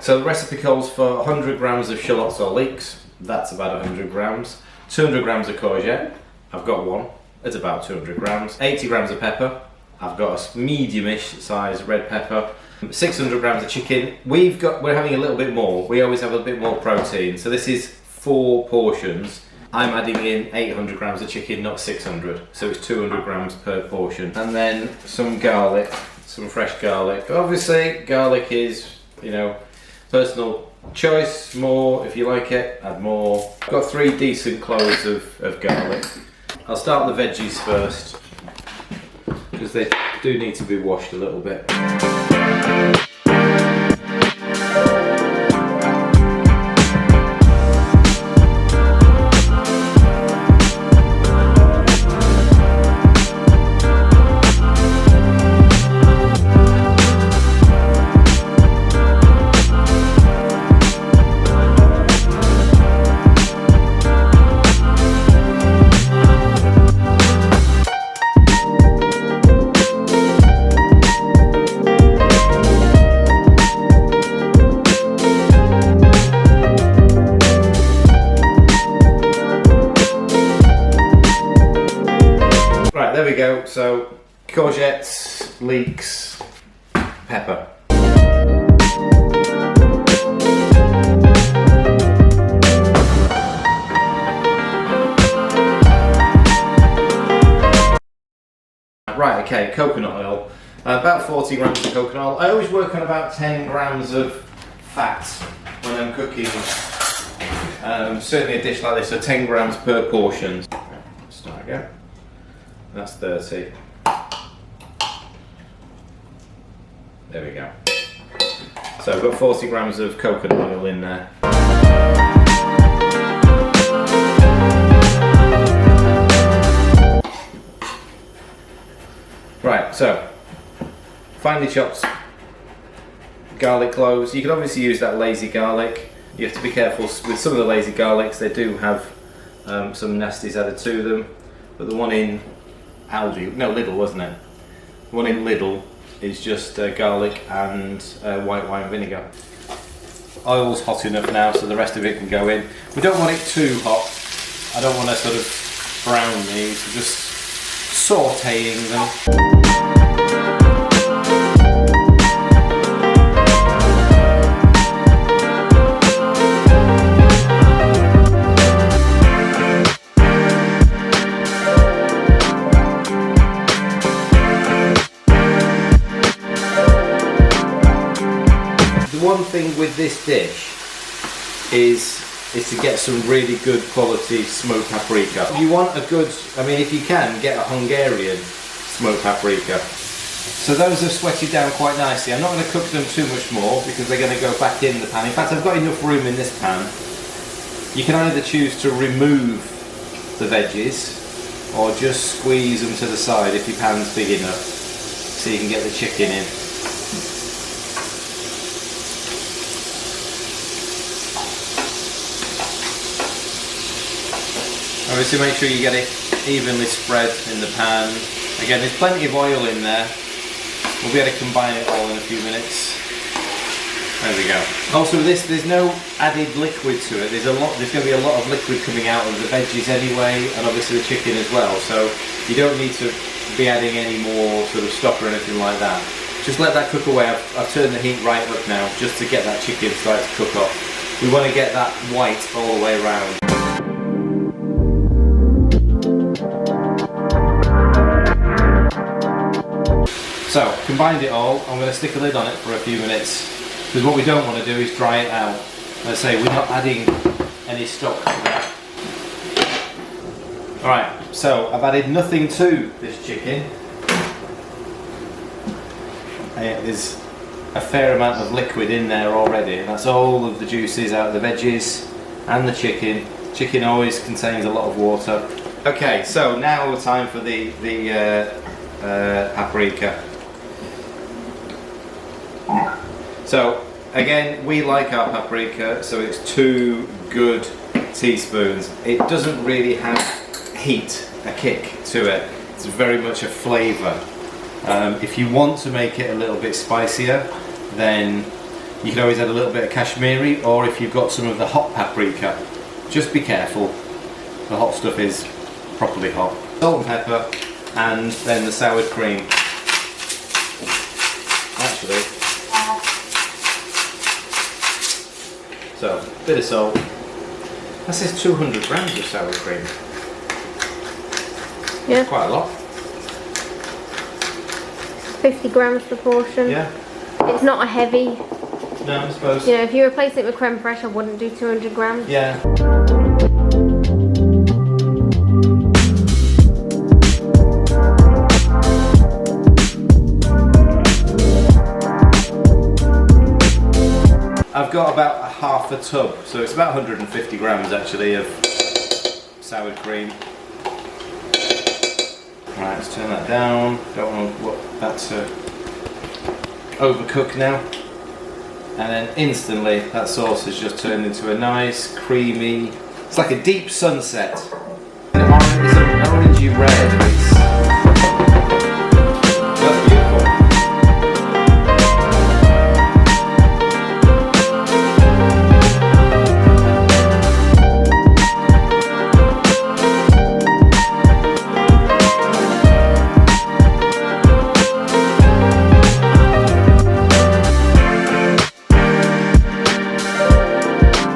So the recipe calls for 100 grams of shallots or leeks, that's about 100 grams, 200 grams of courgette, I've got one, it's about 200 grams, 80 grams of pepper, I've got a medium-ish size red pepper, 600 grams of chicken. We're having a little bit more, we always have a bit more protein, so this is 4 portions. I'm adding in 800 grams of chicken, not 600, so it's 200 grams per portion. And then some garlic, some fresh garlic. Obviously, garlic is, you know, personal choice. More, if you like it, add more. I've got 3 decent cloves of garlic. I'll start with the veggies first, because they do need to be washed a little bit. There we go, so courgettes, leeks, pepper. Right, okay, coconut oil. About 40 grams of coconut oil. I always work on about 10 grams of fat when I'm cooking. Certainly a dish like this, so 10 grams per portion. Let's start again. That's 30. There we go. So I've got 40 grams of coconut oil in there. Right, so finely chopped garlic cloves. You can obviously use that lazy garlic. You have to be careful with some of the lazy garlics, they do have some nasties added to them, but the one in Lidl, wasn't it? The one in Lidl is just garlic and white wine vinegar. Oil's hot enough now, so the rest of it can go in. We don't want it too hot. I don't want to sort of brown these, we're just sautéing them. One thing with this dish is to get some really good quality smoked paprika. You want a good, I mean if you can, get a Hungarian smoked paprika. So those have sweated down quite nicely. I'm not going to cook them too much more because they're going to go back in the pan. In fact, I've got enough room in this pan. You can either choose to remove the veggies or just squeeze them to the side if your pan's big enough so you can get the chicken in. Obviously make sure you get it evenly spread in the pan. Again, there's plenty of oil in there. We'll be able to combine it all in a few minutes. There we go. Also with this, there's no added liquid to it. There's going to be a lot of liquid coming out of the veggies anyway, and obviously the chicken as well. So you don't need to be adding any more sort of stock or anything like that. Just let that cook away. I've turned the heat right up now just to get that chicken started to cook up. We want to get that white all the way around. So, combined it all, I'm going to stick a lid on it for a few minutes, because what we don't want to do is dry it out. Let's say we're not adding any stock to that. Alright, so I've added nothing to this chicken. There's a fair amount of liquid in there already, and that's all of the juices out of the veggies and the chicken. Chicken always contains a lot of water. Okay, so now the time for the paprika. So again, we like our paprika, so it's 2 good teaspoons. It doesn't really have heat, a kick to it. It's very much a flavour. If you want to make it a little bit spicier, then You can always add a little bit of Kashmiri, or if you've got some of the hot paprika, just be careful. The hot stuff is properly hot. Salt and pepper, and then the sour cream. Actually, so a bit of salt. That says 200 grams of sour cream. Yeah. Quite a lot. 50 grams per portion. Yeah. It's not a heavy. No, I suppose. You know, if you replace it with creme fraiche, I wouldn't do 200 grams. Yeah. I've got about a half a tub, so it's about 150 grams actually of sour cream. Right, let's turn that down. Don't want that to overcook now. And then instantly that sauce has just turned into a nice creamy, it's like a deep sunset. It's an orangey red.